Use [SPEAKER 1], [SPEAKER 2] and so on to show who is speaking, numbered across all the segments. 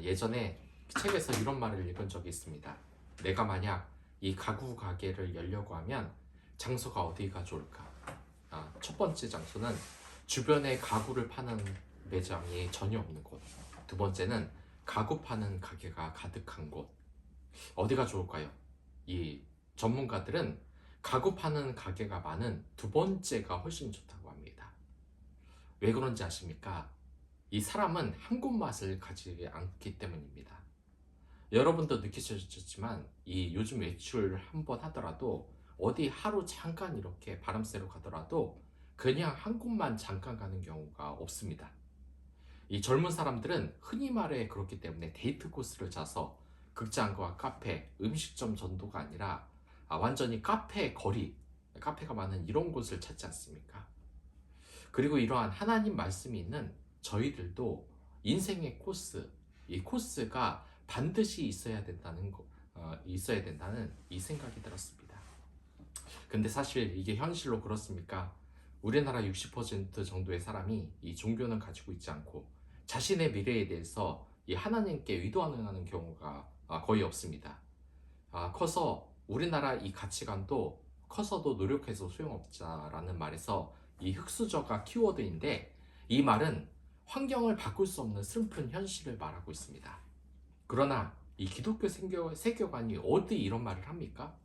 [SPEAKER 1] 예전에 책에서 이런 말을 읽은 적이 있습니다. 내가 만약 이 가구 가게를 열려고 하면 장소가 어디가 좋을까? 첫 번째 장소는 주변에 가구를 파는 매장이 전혀 없는 곳. 두 번째는 가구 파는 가게가 가득한 곳. 어디가 좋을까요? 이 전문가들은 가구 파는 가게가 많은 두 번째가 훨씬 좋다고 합니다. 왜 그런지 아십니까? 이 사람은 한 곳 맛을 가지지 않기 때문입니다. 여러분도 느끼셨지만 이 요즘 외출 한번 하더라도 어디 하루 잠깐 이렇게 바람 쐬러 가더라도 그냥 한 곳만 잠깐 가는 경우가 없습니다. 이 젊은 사람들은 흔히 말해 그렇기 때문에 데이트 코스를 짜서 극장과 카페, 음식점 전도가 아니라 완전히 카페 거리, 카페가 많은 이런 곳을 찾지 않습니까? 그리고 이러한 하나님 말씀이 있는 저희들도 인생의 코스, 이 코스가 반드시 있어야 된다는 이 생각이 들었습니다. 근데 사실 이게 현실로 그렇습니까? 우리나라 60% 정도의 사람이 이 종교는 가지고 있지 않고 자신의 미래에 대해서 이 하나님께 의도하는 경우가 거의 없습니다. 커서 우리나라 이 가치관도 커서도 노력해서 소용없자라는 말에서 이 흑수저가 키워드인데 이 말은 환경을 바꿀 수 없는 슬픈 현실을 말하고 있습니다. 그러나 이 기독교 세계관이 어디 이런 말을 합니까?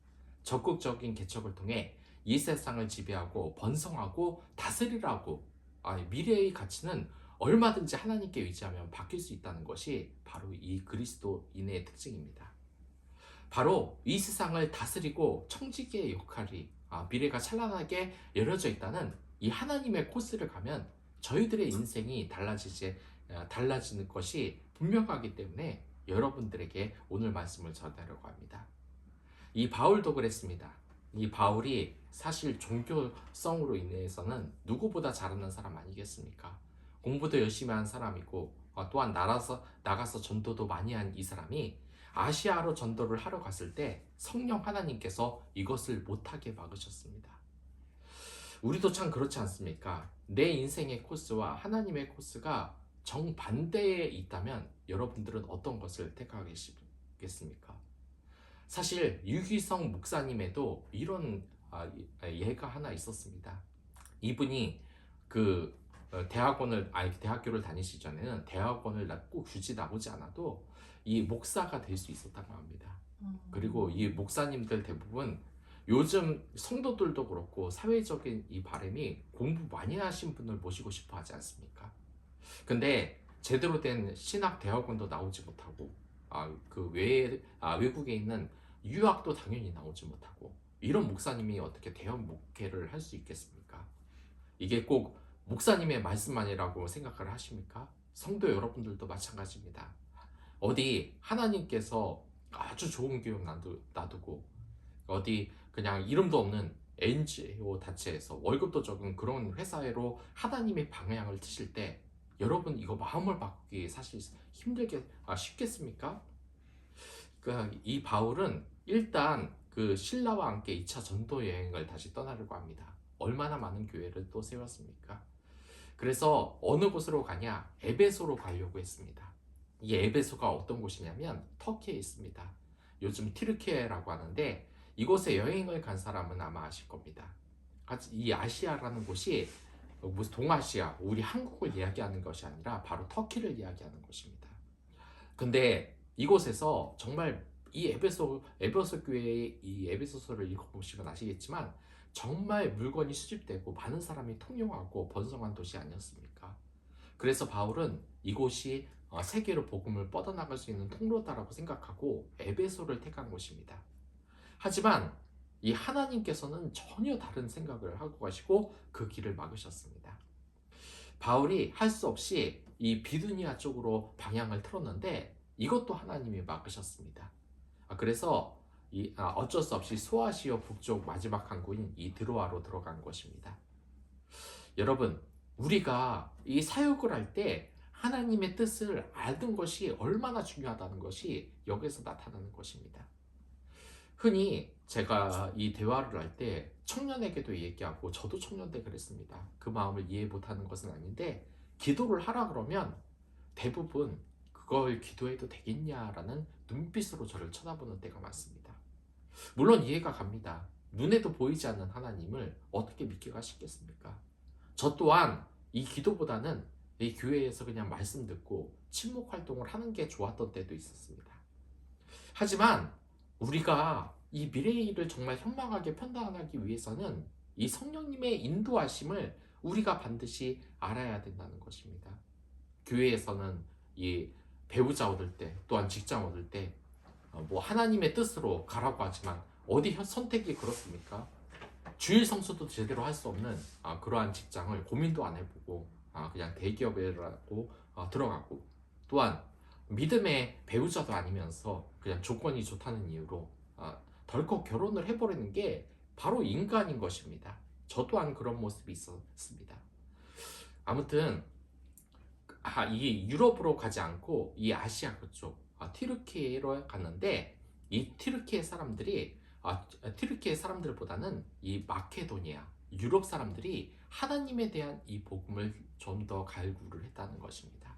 [SPEAKER 1] 적극적인 개척을 통해 이 세상을 지배하고 번성하고 다스리라고 미래의 가치는 얼마든지 하나님께 의지하면 바뀔 수 있다는 것이 바로 이 그리스도인의 특징입니다. 바로 이 세상을 다스리고 청지기의 역할이 미래가 찬란하게 열려져 있다는 이 하나님의 코스를 가면 저희들의 인생이 달라지는 것이 분명하기 때문에 여러분들에게 오늘 말씀을 전하려고 합니다. 이 바울도 그랬습니다. 이 바울이 사실 종교성으로 인해서는 누구보다 잘하는 사람 아니겠습니까? 공부도 열심히 한 사람이고 또한 나가서 전도도 많이 한 이 사람이 아시아로 전도를 하러 갔을 때 성령 하나님께서 이것을 못하게 막으셨습니다. 우리도 참 그렇지 않습니까? 내 인생의 코스와 하나님의 코스가 정반대에 있다면 여러분들은 어떤 것을 택하겠습니까? 사실 유희성 목사님에도 이런 예가 하나 있었습니다. 이분이 그 대학교를 다니시 전에는 대학원을 꼭 굳이 나오지 않아도 이 목사가 될 수 있었다고 합니다. 그리고 이 목사님들 대부분 요즘 성도들도 그렇고 사회적인 이 바람이 공부 많이 하신 분을 모시고 싶어 하지 않습니까? 근데 제대로 된 신학 대학원도 나오지 못하고 외국에 있는 유학도 당연히 나오지 못하고 이런 목사님이 어떻게 대형 목회를 할 수 있겠습니까? 이게 꼭 목사님의 말씀만이라고 생각을 하십니까? 성도 여러분들도 마찬가지입니다. 어디 하나님께서 아주 좋은 교육 놔두고 어디 그냥 이름도 없는 NGO 단체에서 월급도 적은 그런 회사로 하나님의 방향을 트실 때 여러분 이거 마음을 바꾸기 사실 쉽겠습니까? 이 바울은 일단 그 신라와 함께 2차 전도 여행을 다시 떠나려고 합니다. 얼마나 많은 교회를 또 세웠습니까? 그래서 어느 곳으로 가냐? 에베소로 가려고 했습니다. 이 에베소가 어떤 곳이냐면 터키에 있습니다. 요즘 티르키예라고 하는데 이곳에 여행을 간 사람은 아마 아실 겁니다. 이 아시아라는 곳이 무슨 동아시아, 우리 한국을 이야기하는 것이 아니라 바로 터키를 이야기하는 것입니다. 근데 이곳에서 정말 이 에베소 교회의 이 에베소서를 읽어보시면 아시겠지만 정말 물건이 수집되고 많은 사람이 통용하고 번성한 도시 아니었습니까? 그래서 바울은 이곳이 세계로 복음을 뻗어나갈 수 있는 통로다라고 생각하고 에베소를 택한 곳입니다. 하지만 이 하나님께서는 전혀 다른 생각을 하고 가시고 그 길을 막으셨습니다. 바울이 할 수 없이 이 비두니아 쪽으로 방향을 틀었는데 이것도 하나님이 막으셨습니다. 그래서 어쩔 수 없이 소아시아 북쪽 마지막 항구인 이 드로아로 들어간 것입니다. 여러분, 우리가 이 사역을 할 때 하나님의 뜻을 아는 것이 얼마나 중요하다는 것이 여기서 나타나는 것입니다. 흔히 제가 이 대화를 할 때 청년에게도 얘기하고 저도 청년 때 그랬습니다. 그 마음을 이해 못하는 것은 아닌데 기도를 하라 그러면 대부분 그걸 기도해도 되겠냐라는 눈빛으로 저를 쳐다보는 때가 많습니다. 물론 이해가 갑니다. 눈에도 보이지 않는 하나님을 어떻게 믿기가 쉽겠습니까? 저 또한 이 기도보다는 이 교회에서 그냥 말씀 듣고 침묵 활동을 하는 게 좋았던 때도 있었습니다. 하지만 우리가 이 미래일을 정말 현명하게 판단하기 위해서는 이 성령님의 인도하심을 우리가 반드시 알아야 된다는 것입니다. 교회에서는 이 배우자 얻을 때, 또한 직장 얻을 때, 뭐 하나님의 뜻으로 가라고 하지만 어디 선택이 그렇습니까? 주일 성수도 제대로 할 수 없는 그러한 직장을 고민도 안 해보고 그냥 대기업이라고 들어가고, 또한 믿음의 배우자도 아니면서 그냥 조건이 좋다는 이유로 덜컥 결혼을 해버리는 게 바로 인간인 것입니다. 저 또한 그런 모습이 있었습니다. 아무튼 이 유럽으로 가지 않고 이 아시아 그쪽 튀르키예로 갔는데, 이 튀르키예 사람들이 튀르키예 사람들보다는 이 마케도니아 유럽 사람들이 하나님에 대한 이 복음을 좀 더 갈구를 했다는 것입니다.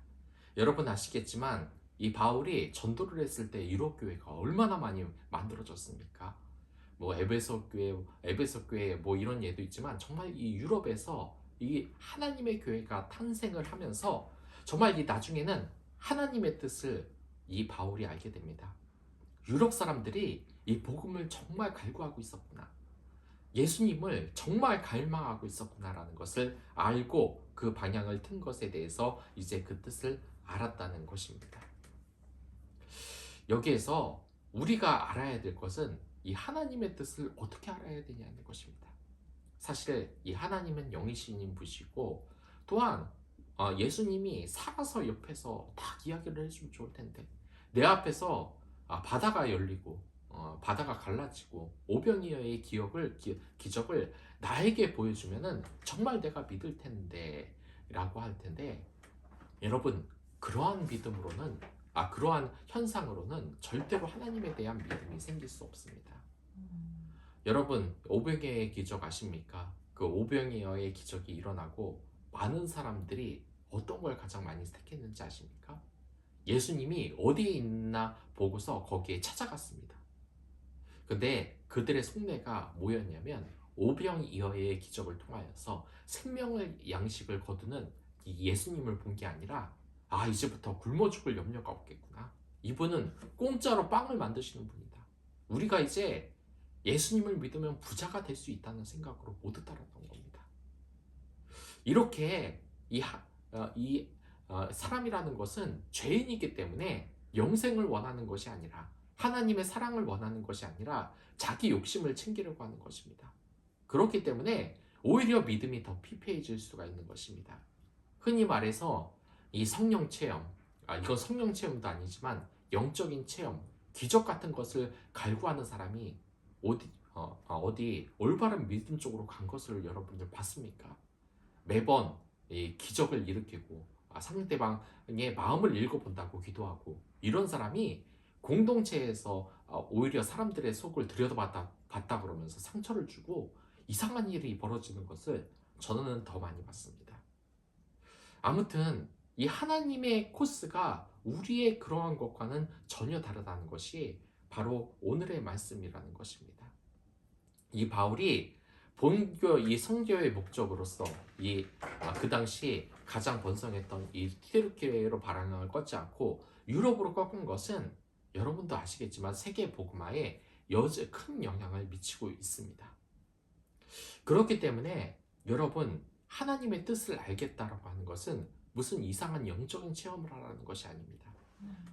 [SPEAKER 1] 여러분 아시겠지만 이 바울이 전도를 했을 때 유럽 교회가 얼마나 많이 만들어졌습니까? 뭐 에베소 교회 뭐 이런 예도 있지만, 정말 이 유럽에서 이 하나님의 교회가 탄생을 하면서 정말 이 나중에는 하나님의 뜻을 이 바울이 알게 됩니다. 유럽 사람들이 이 복음을 정말 갈구하고 있었구나, 예수님을 정말 갈망하고 있었구나라는 것을 알고 그 방향을 튼 것에 대해서 이제 그 뜻을 알았다는 것입니다. 여기에서 우리가 알아야 될 것은 이 하나님의 뜻을 어떻게 알아야 되냐는 것입니다. 사실 이 하나님은 영이신 분이시고, 또한 예수님이 살아서 옆에서 딱 이야기를 해주면 좋을 텐데, 내 앞에서 바다가 열리고 바다가 갈라지고 오병이어의 기적을 나에게 보여주면은 정말 내가 믿을 텐데 라고 할 텐데, 여러분 그러한 믿음으로는 그러한 현상으로는 절대로 하나님에 대한 믿음이 생길 수 없습니다. 여러분 오병이어의 기적 아십니까? 그 오병이어의 기적이 일어나고 많은 사람들이 어떤 걸 가장 많이 택했는지 아십니까? 예수님이 어디에 있나 보고서 거기에 찾아갔습니다. 근데 그들의 속내가 뭐였냐면, 오병이어의 기적을 통하여서 생명을 양식을 거두는 이 예수님을 본 게 아니라, 이제부터 굶어 죽을 염려가 없겠구나, 이분은 공짜로 빵을 만드시는 분이다, 우리가 이제 예수님을 믿으면 부자가 될 수 있다는 생각으로 모두 따랐던 겁니다. 이렇게 사람이라는 것은 죄인이기 때문에 영생을 원하는 것이 아니라, 하나님의 사랑을 원하는 것이 아니라 자기 욕심을 챙기려고 하는 것입니다. 그렇기 때문에 오히려 믿음이 더 피폐해질 수가 있는 것입니다. 흔히 말해서 이 성령 체험, 이건 성령 체험도 아니지만 영적인 체험, 기적 같은 것을 갈구하는 사람이 어디 올바른 믿음 쪽으로 간 것을 여러분들 봤습니까? 매번 이 기적을 일으키고 상대방의 마음을 읽어본다고 기도하고, 이런 사람이 공동체에서 오히려 사람들의 속을 들여다봤다 그러면서 상처를 주고 이상한 일이 벌어지는 것을 저는 더 많이 봤습니다. 아무튼 이 하나님의 코스가 우리의 그러한 것과는 전혀 다르다는 것이 바로 오늘의 말씀이라는 것입니다. 이 바울이 본교 이 선교의 목적으로서 그 당시 가장 번성했던 이 튀르키예로 방향을 꺾지 않고 유럽으로 꺾은 것은 여러분도 아시겠지만 세계 복음화에 여전히 큰 영향을 미치고 있습니다. 그렇기 때문에 여러분, 하나님의 뜻을 알겠다라고 하는 것은 무슨 이상한 영적인 체험을 하라는 것이 아닙니다.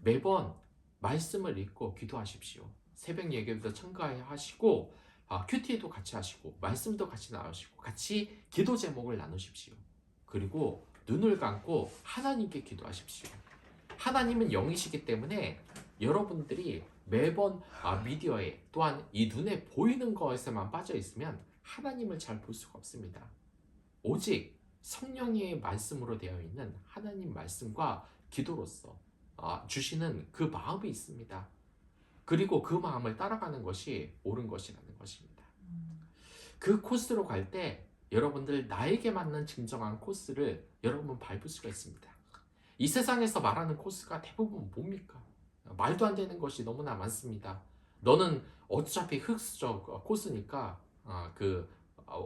[SPEAKER 1] 매번 말씀을 읽고 기도하십시오. 새벽 예배도 참가하시고 큐티도 같이 하시고 말씀도 같이 나누시고 같이 기도 제목을 나누십시오. 그리고 눈을 감고 하나님께 기도하십시오. 하나님은 영이시기 때문에 여러분들이 매번 미디어에, 또한 이 눈에 보이는 것에만 빠져 있으면 하나님을 잘 볼 수가 없습니다. 오직 성령의 말씀으로 되어 있는 하나님 말씀과 기도로서 주시는 그 마음이 있습니다. 그리고 그 마음을 따라가는 것이 옳은 것이라는 것입니다. 그 코스로 갈 때 여러분들 나에게 맞는 진정한 코스를 여러분 밟을 수가 있습니다. 이 세상에서 말하는 코스가 대부분 뭡니까? 말도 안 되는 것이 너무나 많습니다. 너는 어차피 흑수저 코스니까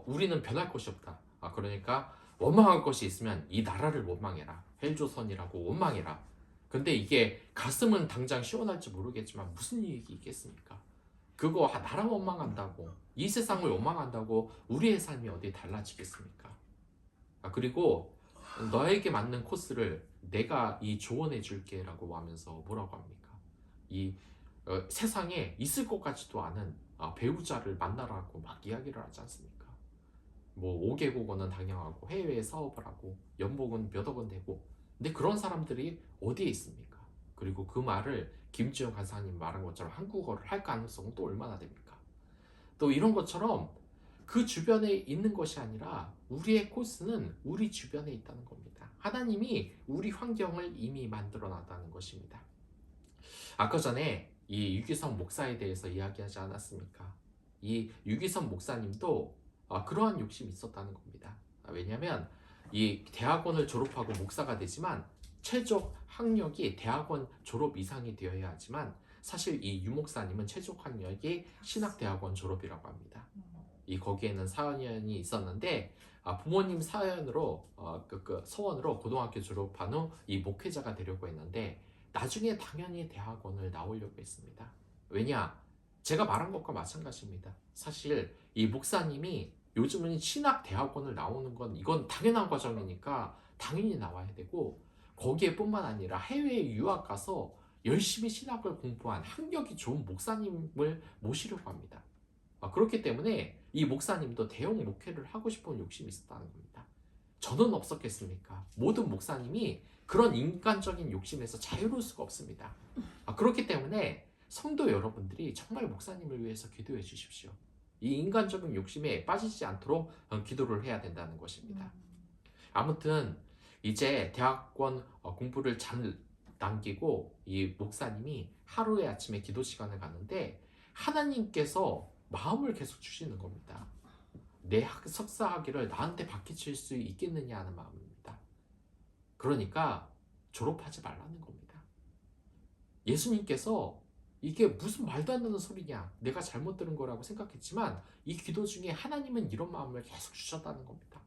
[SPEAKER 1] 우리는 변할 것이 없다. 그러니까 원망할 것이 있으면 이 나라를 원망해라. 헬조선이라고 원망해라. 근데 이게 가슴은 당장 시원할지 모르겠지만 무슨 이익이 있겠습니까? 그거 나라 원망한다고 이 세상을 원망한다고 우리의 삶이 어디 달라지겠습니까? 그리고 너에게 맞는 코스를 내가 조언해 줄게 라고 하면서 뭐라고 합니까? 이 세상에 있을 것 같지도 않은 배우자를 만나라고 막 이야기를 하지 않습니까? 뭐 5개국어는 당연하고 해외에 사업을 하고 연봉은 몇 억은 되고 근데 그런 사람들이 어디에 있습니까? 그리고 그 말을 김지영 간사님 말한 것처럼 한국어를 할 가능성은 또 얼마나 됩니까? 또 이런 것처럼 그 주변에 있는 것이 아니라 우리의 코스는 우리 주변에 있다는 겁니다. 하나님이 우리 환경을 이미 만들어 놨다는 것입니다. 아까 전에 이 유기성 목사에 대해서 이야기하지 않았습니까? 이 유기성 목사님도 그러한 욕심이 있었다는 겁니다. 왜냐하면 이 대학원을 졸업하고 목사가 되지만 최적 학력이 대학원 졸업 이상이 되어야 하지만 사실 이 유목사님은 최적 학력이 신학대학원 졸업이라고 합니다. 거기에는 사연이 있었는데 부모님 사연으로 서원으로 고등학교 졸업한 후 이 목회자가 되려고 했는데 나중에 당연히 대학원을 나오려고 했습니다. 왜냐? 제가 말한 것과 마찬가지입니다. 사실 이 목사님이 요즘은 신학 대학원을 나오는 건 이건 당연한 과정이니까 당연히 나와야 되고 거기에 뿐만 아니라 해외에 유학 가서 열심히 신학을 공부한 학력이 좋은 목사님을 모시려고 합니다. 그렇기 때문에 이 목사님도 대형 목회를 하고 싶은 욕심이 있었다는 겁니다. 저는 없었겠습니까? 모든 목사님이 그런 인간적인 욕심에서 자유로울 수가 없습니다. 그렇기 때문에 성도 여러분들이 정말 목사님을 위해서 기도해 주십시오. 이 인간적인 욕심에 빠지지 않도록 기도를 해야 된다는 것입니다. 아무튼 이제 대학원 공부를 잘 남기고 이 목사님이 하루에 아침에 기도 시간을 가는데 하나님께서 마음을 계속 주시는 겁니다. 내 석사 학위를 나한테 바퀴칠 수 있겠느냐 하는 마음입니다. 그러니까 졸업하지 말라는 겁니다. 예수님께서 이게 무슨 말도 안 되는 소리냐, 내가 잘못 들은 거라고 생각했지만 이 기도 중에 하나님은 이런 마음을 계속 주셨다는 겁니다.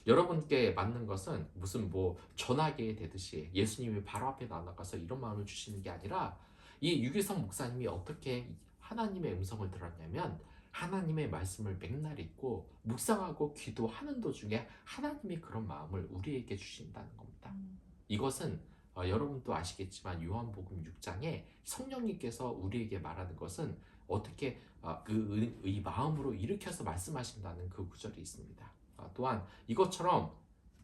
[SPEAKER 1] 여러분께 맞는 것은 무슨 전화기에 대듯이 예수님이 바로 앞에 나가서 이런 마음을 주시는 게 아니라 이 유기성 목사님이 어떻게 하나님의 음성을 들었냐면 하나님의 말씀을 맥날 읽고 묵상하고 기도하는 도중에 하나님이 그런 마음을 우리에게 주신다는 겁니다. 이것은 여러분도 아시겠지만 요한복음 6장에 성령님께서 우리에게 말하는 것은 어떻게 이 마음으로 일으켜서 말씀하신다는 그 구절이 있습니다. 또한 이것처럼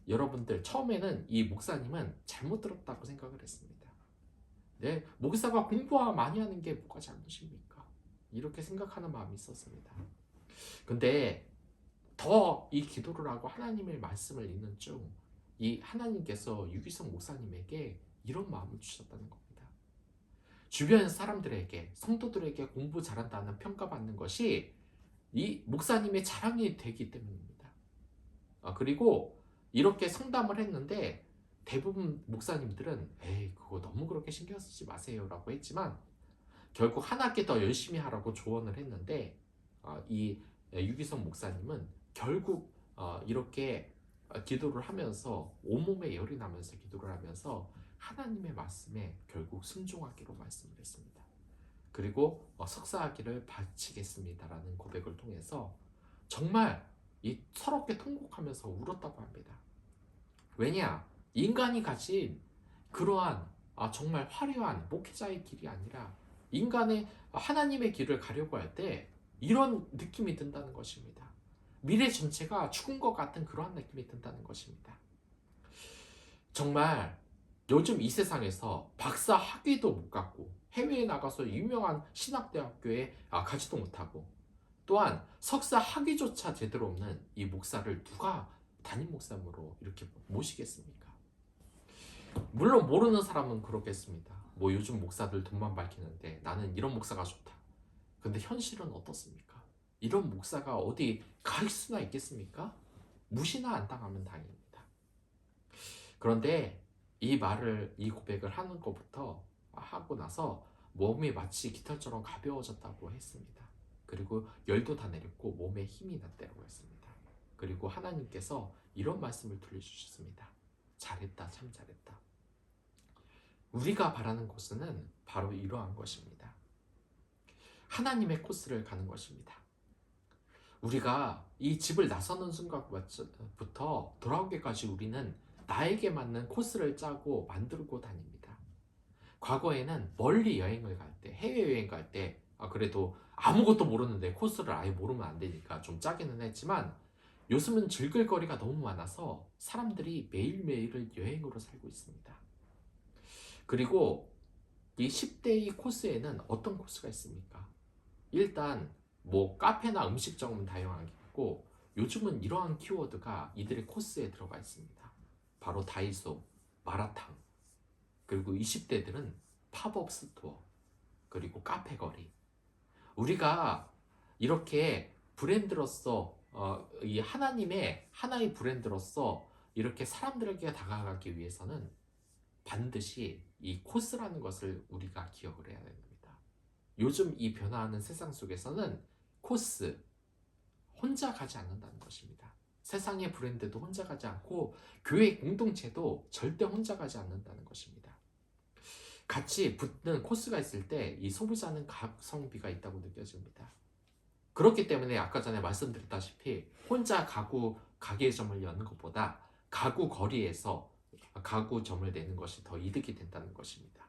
[SPEAKER 1] 여러분들 처음에는 이 목사님은 잘못 들었다고 생각을 했습니다. 네, 목사가 공부 많이 하는 게 뭐가 잘못입니까? 이렇게 생각하는 마음이 있었습니다. 근데 더 이 기도를 하고 하나님의 말씀을 읽는 중 이 하나님께서 유기성 목사님에게 이런 마음을 주셨다는 겁니다. 주변 사람들에게 성도들에게 공부 잘한다는 평가받는 것이 이 목사님의 자랑이 되기 때문입니다. 그리고 이렇게 상담을 했는데 대부분 목사님들은 에이 그거 너무 그렇게 신경 쓰지 마세요 라고 했지만 결국 한 학기 더 열심히 하라고 조언을 했는데 이 유기성 목사님은 결국 이렇게 기도를 하면서 온몸에 열이 나면서 기도를 하면서 하나님의 말씀에 결국 순종하기로 말씀을 했습니다. 그리고 석사학위를 바치겠습니다라는 고백을 통해서 정말 서럽게 통곡하면서 울었다고 합니다. 왜냐? 인간이 가진 그러한 정말 화려한 목회자의 길이 아니라 인간의 하나님의 길을 가려고 할 때 이런 느낌이 든다는 것입니다. 미래 전체가 죽은 것 같은 그러한 느낌이 든다는 것입니다. 정말 요즘 이 세상에서 박사 학위도 못 갖고 해외에 나가서 유명한 신학대학교에 가지도 못하고 또한 석사 학위조차 제대로 없는 이 목사를 누가 담임 목사로 이렇게 모시겠습니까? 물론 모르는 사람은 그렇겠습니다. 요즘 목사들 돈만 밝히는데 나는 이런 목사가 좋다. 근데 현실은 어떻습니까? 이런 목사가 어디 갈 수나 있겠습니까? 무시나 안 당하면 다행입니다. 그런데 이 고백을 하는 것부터 하고 나서 몸이 마치 깃털처럼 가벼워졌다고 했습니다. 그리고 열도 다 내렸고 몸에 힘이 났다고 했습니다. 그리고 하나님께서 이런 말씀을 들려주셨습니다. 잘했다, 참 잘했다. 우리가 바라는 코스는 바로 이러한 것입니다. 하나님의 코스를 가는 것입니다. 우리가 이 집을 나서는 순간부터 돌아오기까지 우리는 나에게 맞는 코스를 짜고 만들고 다닙니다. 과거에는 멀리 여행을 갈 때, 해외여행 갈 때, 그래도 아무것도 모르는데 코스를 아예 모르면 안 되니까 좀 짜기는 했지만 요즘은 즐길거리가 너무 많아서 사람들이 매일매일을 여행으로 살고 있습니다. 그리고 이 10대의 코스에는 어떤 코스가 있습니까? 일단 뭐 카페나 음식점은 다양하겠고 요즘은 이러한 키워드가 이들의 코스에 들어가 있습니다. 바로 다이소, 마라탕, 그리고 20대들은 팝업 스토어, 그리고 카페 거리. 우리가 이렇게 브랜드로서 이 하나님의 하나의 브랜드로서 이렇게 사람들에게 다가가기 위해서는 반드시 이 코스라는 것을 우리가 기억을 해야 됩니다. 요즘 이 변화하는 세상 속에서는 코스, 혼자 가지 않는다는 것입니다. 세상의 브랜드도 혼자 가지 않고 교회 공동체도 절대 혼자 가지 않는다는 것입니다. 같이 붙는 코스가 있을 때 이 소비자는 가성비가 있다고 느껴집니다. 그렇기 때문에 아까 전에 말씀드렸다시피 혼자 가게점을 여는 것보다 가구 거리에서 가구점을 내는 것이 더 이득이 된다는 것입니다.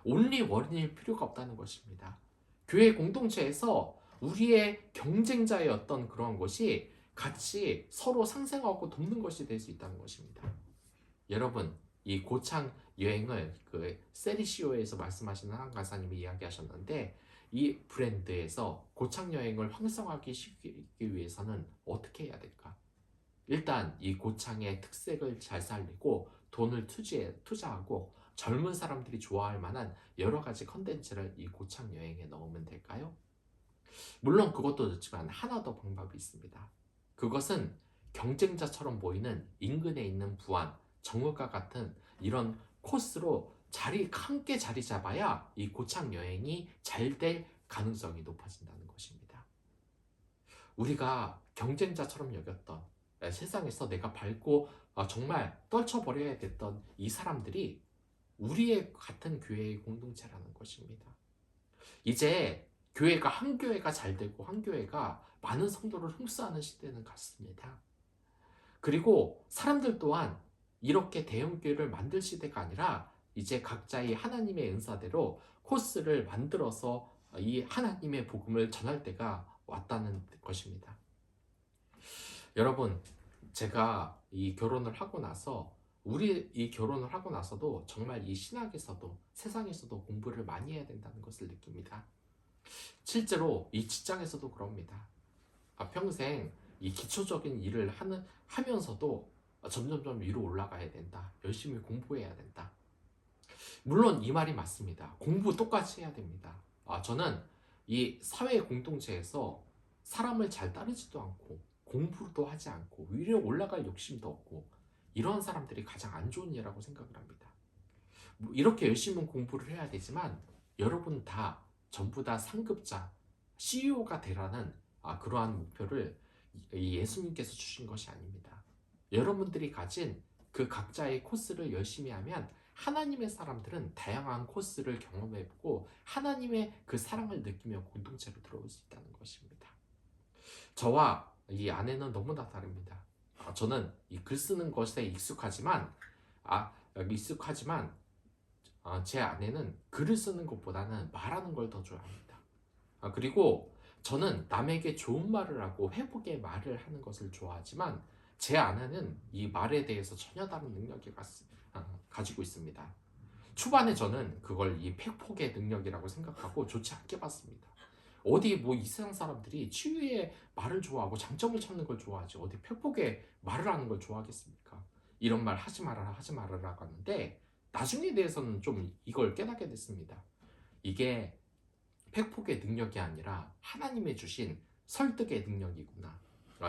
[SPEAKER 1] 온리 원인일 필요가 없다는 것입니다. 교회 공동체에서 우리의 경쟁자의 어떤 그런 것이 같이 서로 상생하고 돕는 것이 될 수 있다는 것입니다. 여러분, 이 고창 여행을 그 세리시오에서 말씀하시는 한 강사님이 이야기하셨는데 이 브랜드에서 고창 여행을 활성화하기 위해서는 어떻게 해야 될까? 일단 이 고창의 특색을 잘 살리고 돈을 투자하고 젊은 사람들이 좋아할 만한 여러 가지 컨텐츠를 이 고창 여행에 넣으면 될까요? 물론 그것도 좋지만 하나 더 방법이 있습니다. 그것은 경쟁자처럼 보이는 인근에 있는 부안, 정읍과 같은 이런 코스로 함께 자리 잡아야 이 고창 여행이 잘 될 가능성이 높아진다는 것입니다. 우리가 경쟁자처럼 여겼던 세상에서 내가 밟고 정말 떨쳐버려야 됐던 이 사람들이 우리의 같은 교회의 공동체라는 것입니다. 이제 교회가 한 교회가 잘 되고 한 교회가 많은 성도를 흡수하는 시대는 갔습니다. 그리고 사람들 또한 이렇게 대형교회를 만들 시대가 아니라 이제 각자의 하나님의 은사대로 코스를 만들어서 이 하나님의 복음을 전할 때가 왔다는 것입니다. 여러분, 제가 이 결혼을 하고 나서 이 결혼을 하고 나서도 정말 이 신학에서도 세상에서도 공부를 많이 해야 된다는 것을 느낍니다. 실제로 이 직장에서도 그럽니다. 평생 이 기초적인 일을 하면서도 점점점 위로 올라가야 된다. 열심히 공부해야 된다. 물론 이 말이 맞습니다. 공부 똑같이 해야 됩니다. 저는 이 사회 공동체에서 사람을 잘 따르지도 않고 공부도 하지 않고 위로 올라갈 욕심도 없고 이런 사람들이 가장 안 좋은 예라고 생각을 합니다. 이렇게 열심히 공부를 해야 되지만 여러분 다 전부 다 상급자, CEO가 되라는 그러한 목표를 예수님께서 주신 것이 아닙니다. 여러분들이 가진 그 각자의 코스를 열심히 하면 하나님의 사람들은 다양한 코스를 경험해보고 하나님의 그 사랑을 느끼며 공동체로 들어올 수 있다는 것입니다. 저와 이 아내는 너무나 다릅니다. 저는 이 글 쓰는 것에 익숙하지만 제 아내는 글을 쓰는 것보다는 말하는 걸 더 좋아합니다. 그리고 저는 남에게 좋은 말을 하고 회복의 말을 하는 것을 좋아하지만 제 아내는 이 말에 대해서 전혀 다른 능력을 가지고 있습니다. 초반에 저는 그걸 이 팩폭의 능력이라고 생각하고 좋지 않게 봤습니다. 어디 뭐 이 세상 사람들이 치유의 말을 좋아하고 장점을 찾는 걸 좋아하지 어디 팩폭의 말을 하는 걸 좋아하겠습니까? 이런 말 하지 말아라 하지 말아라고 하는데 나중에 대해서는 좀 이걸 깨닫게 됐습니다. 이게 팩폭의 능력이 아니라 하나님의 주신 설득의 능력이구나.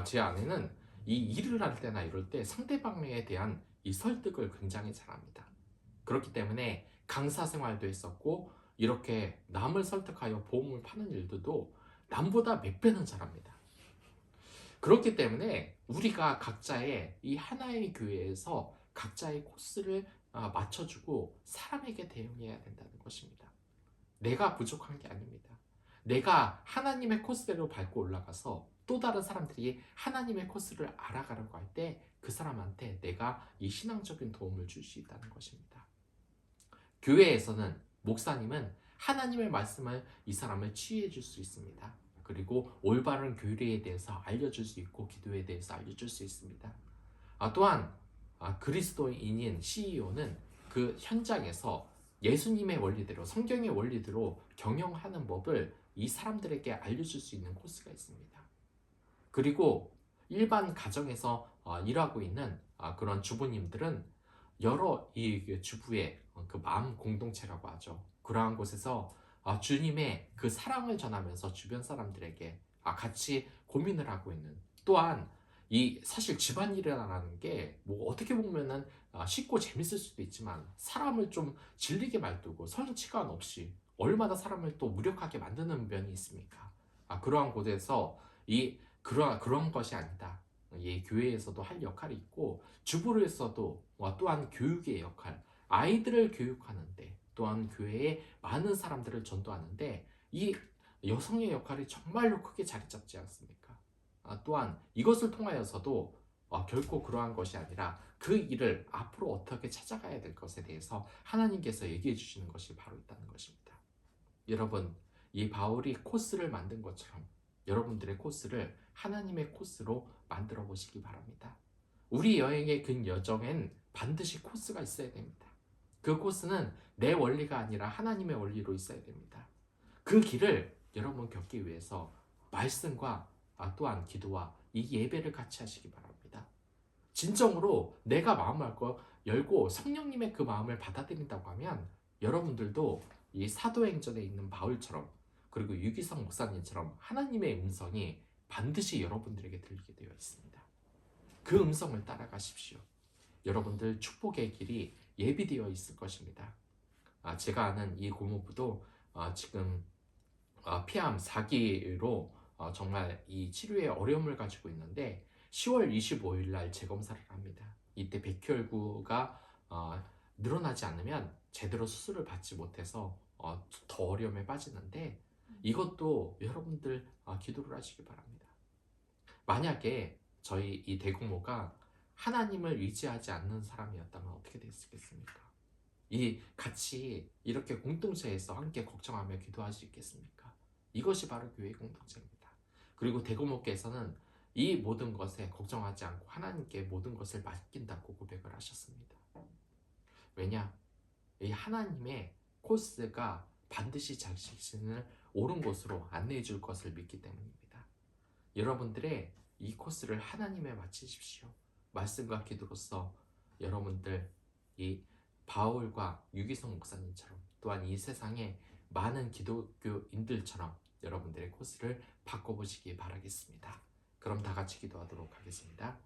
[SPEAKER 1] 제 아내는 이 일을 할 때나 이럴 때 상대방에 대한 이 설득을 굉장히 잘합니다. 그렇기 때문에 강사 생활도 했었고 이렇게 남을 설득하여 보험을 파는 일들도 남보다 몇 배는 잘합니다. 그렇기 때문에 우리가 각자의 이 하나의 교회에서 각자의 코스를 맞춰주고 사람에게 대응해야 된다는 것입니다. 내가 부족한 게 아닙니다. 내가 하나님의 코스대로 밟고 올라가서 또 다른 사람들이 하나님의 코스를 알아가려고 할 때 그 사람한테 내가 이 신앙적인 도움을 줄 수 있다는 것입니다. 교회에서는 목사님은 하나님의 말씀을 이 사람을 치유해 줄 수 있습니다. 그리고 올바른 교리에 대해서 알려줄 수 있고 기도에 대해서 알려줄 수 있습니다. 또한 그리스도인인 CEO는 그 현장에서 예수님의 원리대로 성경의 원리대로 경영하는 법을 이 사람들에게 알려줄 수 있는 코스가 있습니다. 그리고 일반 가정에서 일하고 있는 그런 주부님들은 여러 이 주부의 그 마음 공동체라고 하죠. 그러한 곳에서 주님의 그 사랑을 전하면서 주변 사람들에게 같이 고민을 하고 있는, 또한 이 사실 집안일이라는 게 뭐 어떻게 보면은 쉽고 재밌을 수도 있지만 사람을 좀 질리게 말두고 성취감 없이 얼마나 사람을 또 무력하게 만드는 면이 있습니까? 그러한 곳에서 그런 것이 아니다. 이 교회에서도 할 역할이 있고 주부로서도 또한 교육의 역할, 아이들을 교육하는데 또한 교회에 많은 사람들을 전도하는데 이 여성의 역할이 정말로 크게 자리 잡지 않습니까? 또한 이것을 통하여서도 결코 그러한 것이 아니라 그 일을 앞으로 어떻게 찾아가야 될 것에 대해서 하나님께서 얘기해 주시는 것이 바로 있다는 것입니다. 여러분, 이 바울이 코스를 만든 것처럼 여러분들의 코스를 하나님의 코스로 만들어 보시기 바랍니다. 우리 여행의 그 여정엔 반드시 코스가 있어야 됩니다. 그 코스는 내 원리가 아니라 하나님의 원리로 있어야 됩니다. 그 길을 여러분 겪기 위해서 말씀과 또한 기도와 이 예배를 같이 하시기 바랍니다. 진정으로 내가 마음을 열고 성령님의 그 마음을 받아들인다고 하면 여러분들도 이 사도행전에 있는 바울처럼 그리고 유기성 목사님처럼 하나님의 음성이 반드시 여러분들에게 들리게 되어 있습니다. 그 음성을 따라가십시오. 여러분들 축복의 길이 예비되어 있을 것입니다. 제가 아는 이 고모부도 지금 폐암 4기로 정말 이 치료에 어려움을 가지고 있는데 10월 25일 날 재검사를 합니다. 이때 백혈구가 늘어나지 않으면 제대로 수술을 받지 못해서 더 어려움에 빠지는데 이것도 여러분들 기도를 하시기 바랍니다. 만약에 저희 이 대공모가 하나님을 의지하지 않는 사람이었다면 어떻게 됐겠습니까? 이 같이 이렇게 공동체에서 함께 걱정하며 기도할 수 있겠습니까? 이것이 바로 교회 공동체입니다. 그리고 대고모께서는 이 모든 것에 걱정하지 않고 하나님께 모든 것을 맡긴다고 고백을 하셨습니다. 왜냐? 이 하나님의 코스가 반드시 자신을 옳은 곳으로 안내해 줄 것을 믿기 때문입니다. 여러분들의 이 코스를 하나님에 맡기십시오. 말씀과 기도로서 여러분들 이 바울과 유기성 목사님처럼 또한 이 세상의 많은 기독교인들처럼 여러분들의 코스를 바꿔보시기 바라겠습니다. 그럼 다 같이 기도하도록 하겠습니다.